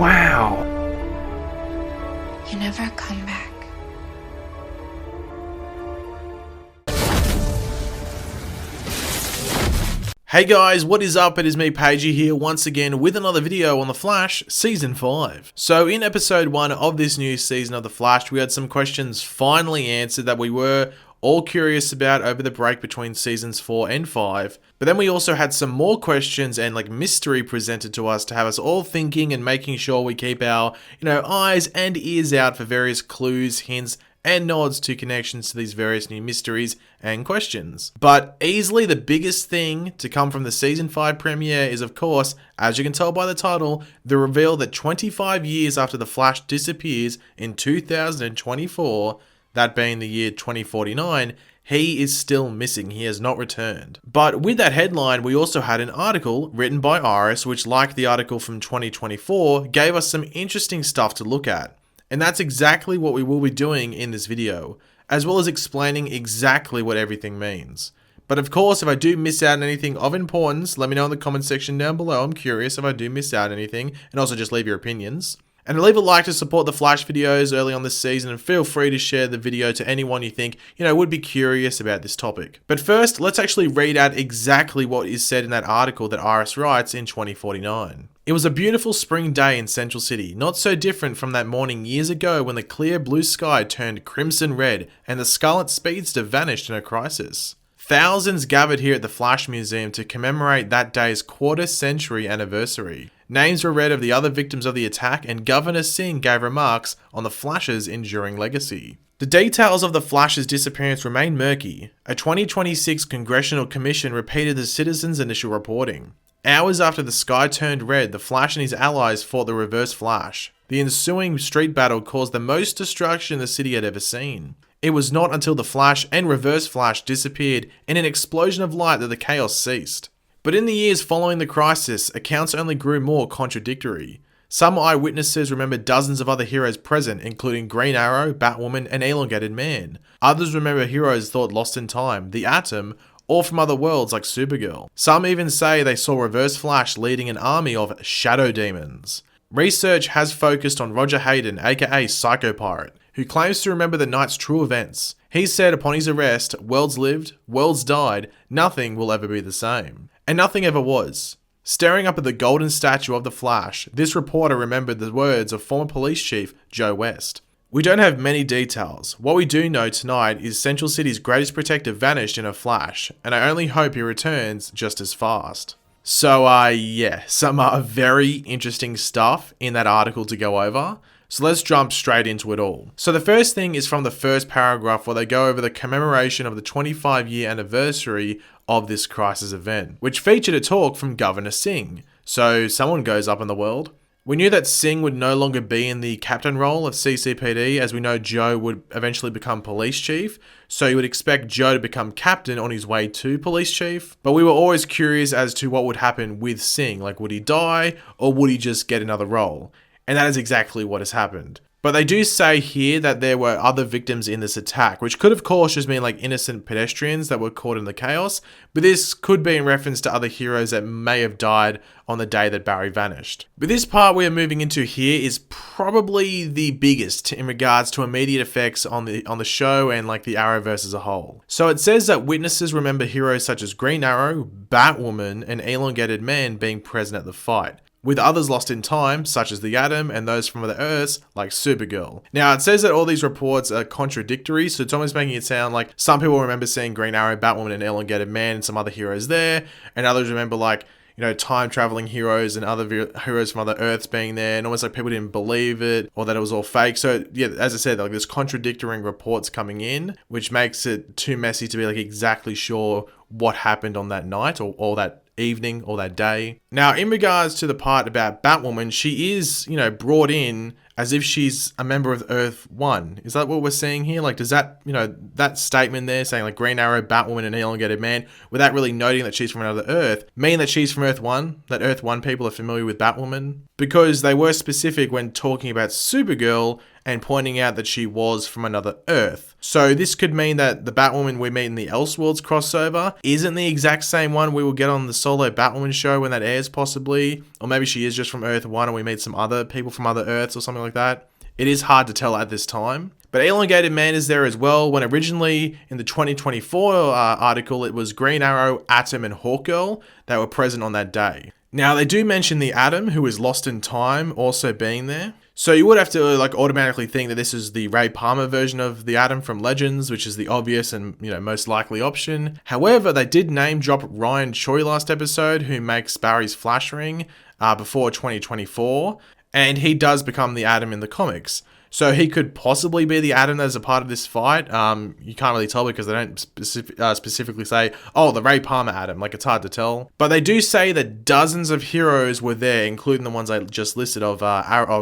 Wow. You never come back. Hey guys, what is up? It is me, Pagey, here once again with another video on The Flash Season 5. So in episode 1 of this new season of The Flash, we had some questions finally answered that we were all curious about over the break between seasons 4 and 5. But then we also had some more questions and mystery presented to us to have us all thinking and making sure we keep our, eyes and ears out for various clues, hints, and nods to connections to these various new mysteries and questions. But easily the biggest thing to come from the Season 5 premiere is, of course, as you can tell by the title, the reveal that 25 years after The Flash disappears in 2024, that being the year 2049, he is still missing. He has not returned. But with that headline, we also had an article written by Iris, which, like the article from 2024, gave us some interesting stuff to look at. And that's exactly what we will be doing in this video, as well as explaining exactly what everything means. But of course, if I do miss out on anything of importance, let me know in the comment section down below. I'm curious if I do miss out on anything, and also just leave your opinions. And leave a like to support the Flash videos early on this season, and feel free to share the video to anyone you think, would be curious about this topic. But first, let's actually read out exactly what is said in that article that Iris writes in 2049. It was a beautiful spring day in Central City, not so different from that morning years ago when the clear blue sky turned crimson red and the Scarlet Speedster vanished in a crisis. Thousands gathered here at the Flash Museum to commemorate that day's quarter-century anniversary. Names were read of the other victims of the attack, and Governor Singh gave remarks on the Flash's enduring legacy. The details of the Flash's disappearance remain murky. A 2026 Congressional Commission repeated the citizens' initial reporting. Hours after the sky turned red, the Flash and his allies fought the Reverse Flash. The ensuing street battle caused the most destruction the city had ever seen. It was not until the Flash and Reverse Flash disappeared in an explosion of light that the chaos ceased. But in the years following the crisis, accounts only grew more contradictory. Some eyewitnesses remember dozens of other heroes present, including Green Arrow, Batwoman, and Elongated Man. Others remember heroes thought lost in time, the Atom, or from other worlds like Supergirl. Some even say they saw Reverse Flash leading an army of shadow demons. Research has focused on Roger Hayden, aka Psychopirate, who claims to remember the night's true events. He said upon his arrest, "Worlds lived, worlds died, nothing will ever be the same." And nothing ever was. Staring up at the golden statue of the Flash, this reporter remembered the words of former police chief Joe West. We don't have many details. What we do know tonight is Central City's greatest protector vanished in a flash, and I only hope he returns just as fast. So, yeah, some very interesting stuff in that article to go over. So let's jump straight into it all. So the first thing is from the first paragraph where they go over the commemoration of the 25-year anniversary of this crisis event, which featured a talk from Governor Singh. So someone goes up in the world. We knew that Singh would no longer be in the captain role of CCPD, as we know Joe would eventually become police chief, so you would expect Joe to become captain on his way to police chief. But we were always curious as to what would happen with Singh, would he die, or would he just get another role? And that is exactly what has happened. But they do say here that there were other victims in this attack, which could of course just mean innocent pedestrians that were caught in the chaos, but this could be in reference to other heroes that may have died on the day that Barry vanished. But this part we are moving into here is probably the biggest in regards to immediate effects on the show and the Arrowverse as a whole. So it says that witnesses remember heroes such as Green Arrow, Batwoman, and Elongated Man being present at the fight, with others lost in time, such as the Atom, and those from other Earths, like Supergirl. Now, it says that all these reports are contradictory, so it's almost making it sound like some people remember seeing Green Arrow, Batwoman, and Elongated Man, and some other heroes there, and others remember, time-traveling heroes and other heroes from other Earths being there, and almost people didn't believe it, or that it was all fake. So, yeah, as I said, there's contradictory reports coming in, which makes it too messy to be, exactly sure what happened on that night, or that evening or that day. Now, in regards to the part about Batwoman, she is, brought in as if she's a member of Earth 1. Is that what we're seeing here? Does that, that statement there saying Green Arrow, Batwoman, and Elongated Man, without really noting that she's from another Earth, mean that she's from Earth 1? That Earth 1 people are familiar with Batwoman? Because they were specific when talking about Supergirl and pointing out that she was from another Earth. So this could mean that the Batwoman we meet in the Elseworlds crossover isn't the exact same one we will get on the solo Batwoman show when that airs possibly, or maybe she is just from Earth 1 and we meet some other people from other Earths or something like that. It is hard to tell at this time. But Elongated Man is there as well, when originally in the 2024 article it was Green Arrow, Atom and Hawkgirl that were present on that day. Now they do mention the Atom, who is lost in time, also being there. So you would have to automatically think that this is the Ray Palmer version of the Atom from Legends, which is the obvious and most likely option. However, they did name drop Ryan Choi last episode, who makes Barry's Flash Ring before 2024, and he does become the Atom in the comics. So he could possibly be the Atom as a part of this fight. You can't really tell because they don't specifically say, oh, the Ray Palmer Atom. Like, it's hard to tell. But they do say that dozens of heroes were there, including the ones I just listed of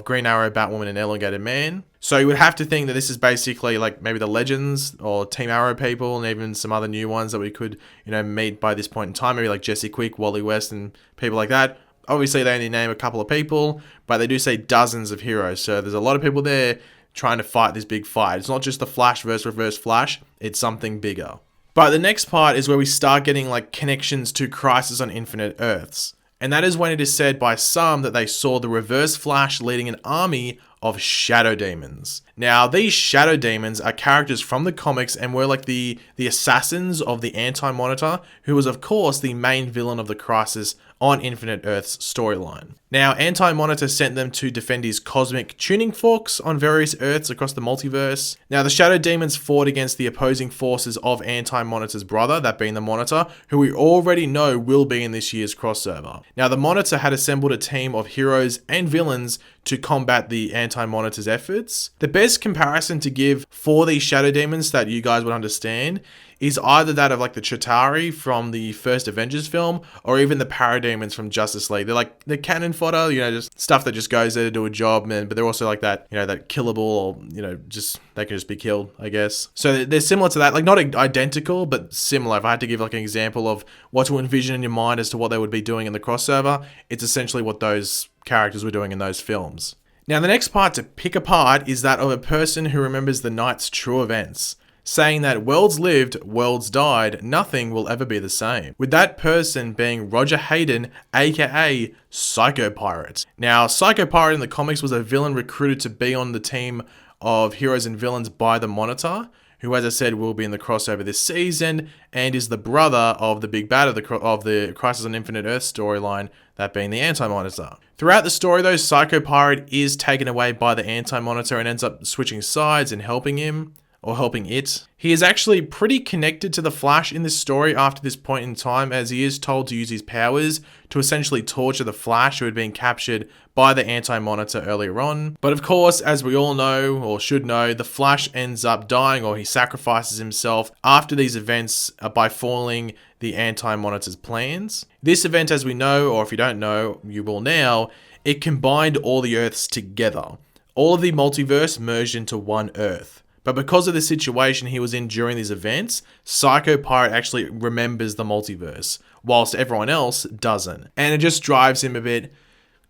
Green Arrow, Batwoman, and Elongated Man. So you would have to think that this is basically like maybe the Legends or Team Arrow people, and even some other new ones that we could, meet by this point in time. Maybe like Jesse Quick, Wally West, and people like that. Obviously, they only name a couple of people, but they do say dozens of heroes. So there's a lot of people there trying to fight this big fight. It's not just the Flash versus Reverse Flash. It's something bigger. But the next part is where we start getting like connections to Crisis on Infinite Earths. And that is when it is said by some that they saw the Reverse Flash leading an army of Shadow Demons. Now, these Shadow Demons are characters from the comics and were like the assassins of the Anti-Monitor, who was of course the main villain of the Crisis on Infinite Earths storyline. Now, Anti-Monitor sent them to defend his cosmic tuning forks on various Earths across the multiverse. Now, the Shadow Demons fought against the opposing forces of Anti-Monitor's brother, that being the Monitor, who we already know will be in this year's crossover. Now, the Monitor had assembled a team of heroes and villains to combat the Anti-Monitor's efforts. The best comparison to give for these Shadow Demons that you guys would understand is either that of like the Chitauri from the first Avengers film, or even the Parademons from Justice League. They're like the cannon fodder, just stuff that just goes there to do a job, man. But they're also like that, that killable, or just they can just be killed, I guess. So they're similar to that, like not identical, but similar. If I had to give like an example of what to envision in your mind as to what they would be doing in the crossover, it's essentially what those characters were doing in those films. Now, the next part to pick apart is that of a person who remembers the night's true events, saying that worlds lived, worlds died, nothing will ever be the same. With that person being Roger Hayden, aka Psycho Pirate. Now, Psycho Pirate in the comics was a villain recruited to be on the team of heroes and villains by the Monitor, who, as I said, will be in the crossover this season, and is the brother of the big bad of the Crisis on Infinite Earth storyline, that being the Anti-Monitor. Throughout the story, though, Psycho Pirate is taken away by the Anti-Monitor and ends up switching sides and helping him, or helping it. He is actually pretty connected to the Flash in this story after this point in time, as he is told to use his powers to essentially torture the Flash, who had been captured by the Anti-Monitor earlier on. But of course, as we all know, or should know, the Flash ends up dying, or he sacrifices himself after these events by foiling the Anti-Monitor's plans. This event, as we know, or if you don't know, you will now, it combined all the Earths together. All of the multiverse merged into one Earth. But because of the situation he was in during these events, Psycho Pirate actually remembers the multiverse, whilst everyone else doesn't. And it just drives him a bit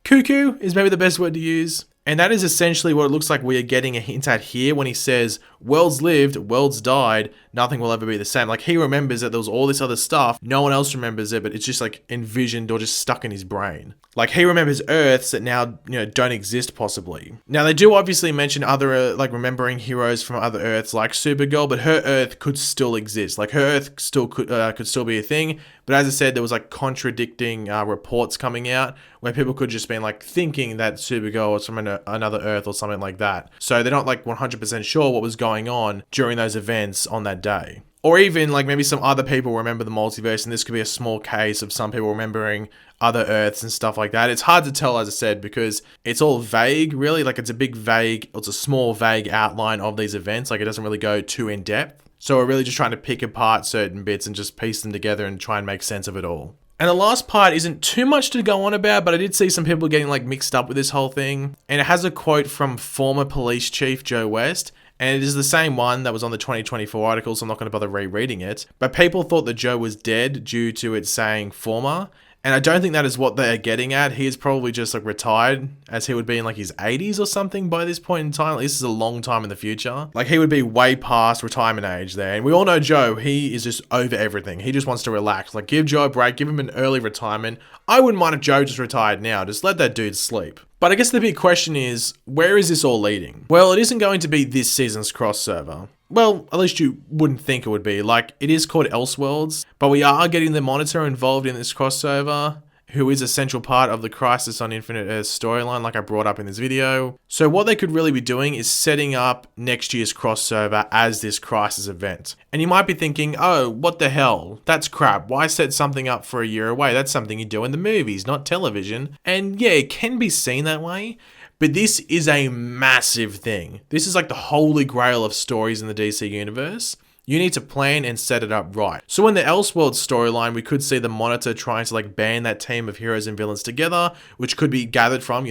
cuckoo, is maybe the best word to use. And that is essentially what it looks like we are getting a hint at here when he says, worlds lived, worlds died, nothing will ever be the same. Like, he remembers that there was all this other stuff, no one else remembers it, but it's just like envisioned or just stuck in his brain. Like, he remembers Earths that now, don't exist possibly. Now, they do obviously mention other, remembering heroes from other Earths like Supergirl, but her Earth could still exist. Like, her Earth still could still be a thing. But as I said, there was contradicting reports coming out where people could just been thinking that Supergirl was from another Earth or something like that. So they're not 100% sure what was going on during those events on that day. Or even maybe some other people remember the multiverse, and this could be a small case of some people remembering other Earths and stuff like that. It's hard to tell, as I said, because it's all vague, really. It's a small vague outline of these events. It doesn't really go too in depth. So we're really just trying to pick apart certain bits and just piece them together and try and make sense of it all. And the last part isn't too much to go on about, but I did see some people getting mixed up with this whole thing. And it has a quote from former police chief Joe West. And it is the same one that was on the 2024 article, so I'm not going to bother rereading it. But people thought that Joe was dead due to it saying former. And I don't think that is what they're getting at. He is probably just like retired, as he would be in like his 80s or something by this point in time. Like, this is a long time in the future. Like, he would be way past retirement age there. And we all know Joe, he is just over everything. He just wants to relax. Like, give Joe a break, give him an early retirement. I wouldn't mind if Joe just retired now. Just let that dude sleep. But I guess the big question is, where is this all leading? Well, it isn't going to be this season's crossover. Well, at least you wouldn't think it would be. Like, it is called Elseworlds, but we are getting the Monitor involved in this crossover, who is a central part of the Crisis on Infinite Earth storyline, like I brought up in this video. So what they could really be doing is setting up next year's crossover as this Crisis event. And you might be thinking, oh, what the hell? That's crap. Why set something up for a year away? That's something you do in the movies, not television. And yeah, it can be seen that way. But this is a massive thing. This is like the holy grail of stories in the DC universe. You need to plan and set it up right. So in the Elseworlds storyline, we could see the Monitor trying to like band that team of heroes and villains together, which could be gathered from,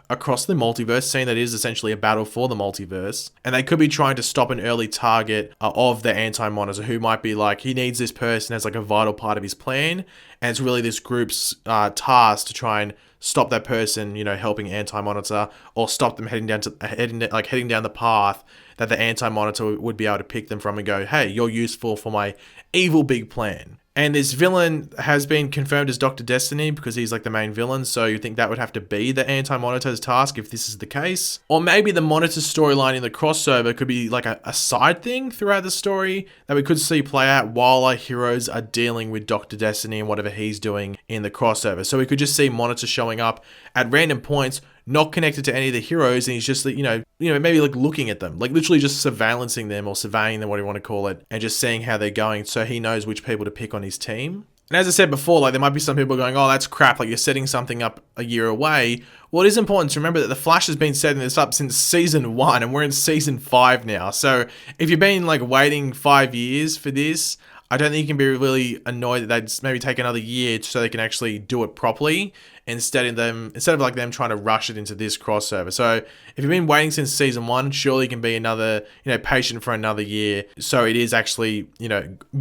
across the multiverse, saying that it is essentially a battle for the multiverse. And they could be trying to stop an early target of the Anti-Monitor, who might be like, he needs this person as like a vital part of his plan. And it's really this group's task to try and stop that person, helping Anti-Monitor, or stop them heading down the path that the Anti-Monitor would be able to pick them from and go, hey, you're useful for my evil big plan. And this villain has been confirmed as Dr. Destiny because he's like the main villain, so you think that would have to be the Anti-Monitor's task if this is the case. Or maybe the Monitor storyline in the crossover could be like a side thing throughout the story that we could see play out while our heroes are dealing with Dr. Destiny and whatever he's doing in the crossover. So we could just see Monitor showing up at random points, not connected to any of the heroes, and he's just, maybe like looking at them, like literally just surveillancing them or surveying them, what do you want to call it, and just seeing how they're going so he knows which people to pick on his team. And as I said before, like there might be some people going, oh, that's crap, like you're setting something up a year away. Well, it is important to remember that The Flash has been setting this up since season 1, and we're in season 5 now. So if you've been like waiting 5 years for this, I don't think you can be really annoyed that they'd maybe take another year so they can actually do it properly instead of like them trying to rush it into this crossover. So if you've been waiting since season 1, surely you can be another, patient for another year. So it is actually,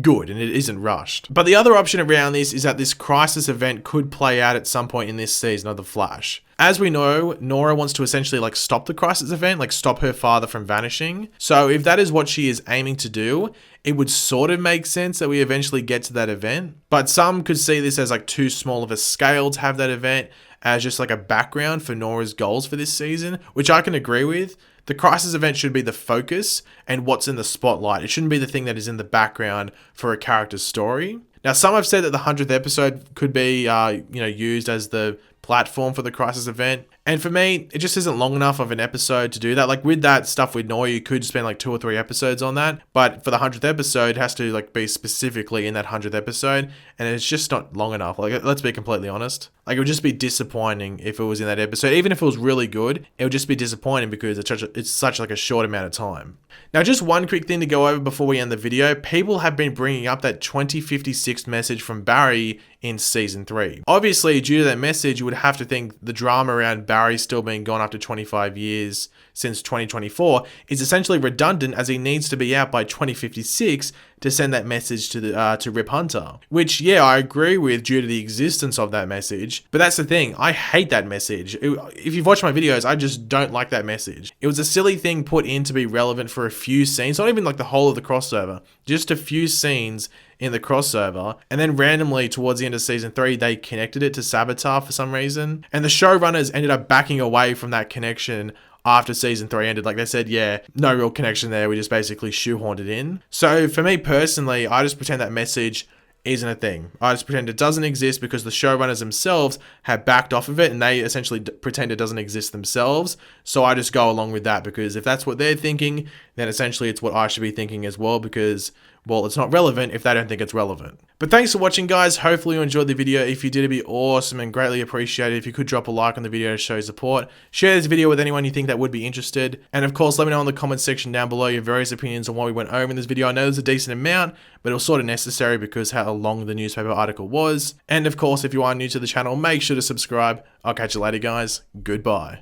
good and it isn't rushed. But the other option around this is that this Crisis event could play out at some point in this season of The Flash. As we know, Nora wants to essentially like stop the Crisis event, like stop her father from vanishing. So if that is what she is aiming to do, it would sort of make sense that we eventually get to that event. But some could see this as like too small of a scale to have that event as just like a background for Nora's goals for this season, which I can agree with. The Crisis event should be the focus and what's in the spotlight. It shouldn't be the thing that is in the background for a character's story. Now, some have said that the 100th episode could be, used as the platform for the Crisis event. And for me, it just isn't long enough of an episode to do that. Like with that stuff with Nora, you could spend like 2 or 3 episodes on that. But for the 100th episode, it has to like be specifically in that 100th episode. And it's just not long enough. Like, let's be completely honest. Like, it would just be disappointing if it was in that episode. Even if it was really good, it would just be disappointing because it's such like a short amount of time. Now, just one quick thing to go over before we end the video. People have been bringing up that 2056 message from Barry in season 3. Obviously, due to that message, you would have to think the drama around Barry still being gone after 25 years since 2024 is essentially redundant, as he needs to be out by 2056 to send that message to Rip Hunter. Which, yeah, I agree with due to the existence of that message. But that's the thing, I hate that message. If you've watched my videos, I just don't like that message. It was a silly thing put in to be relevant for a few scenes, not even like the whole of the crossover, just a few scenes in the crossover, and then randomly towards the end of season 3 they connected it to Saboteur for some reason, and the showrunners ended up backing away from that connection after season 3 ended. Like they said, yeah, no real connection there, we just basically shoehorned it in. So for me personally, I just pretend that message isn't a thing. I just pretend it doesn't exist because the showrunners themselves have backed off of it and they essentially pretend it doesn't exist themselves. So I just go along with that because if that's what they're thinking, then essentially it's what I should be thinking as well because, well, it's not relevant if they don't think it's relevant. But thanks for watching, guys. Hopefully you enjoyed the video. If you did, it'd be awesome and greatly appreciated if you could drop a like on the video to show support. Share this video with anyone you think that would be interested. And of course, let me know in the comment section down below your various opinions on what we went over in this video. I know there's a decent amount, but it was sort of necessary because how long the newspaper article was. And of course, if you are new to the channel, make sure to subscribe. I'll catch you later, guys. Goodbye.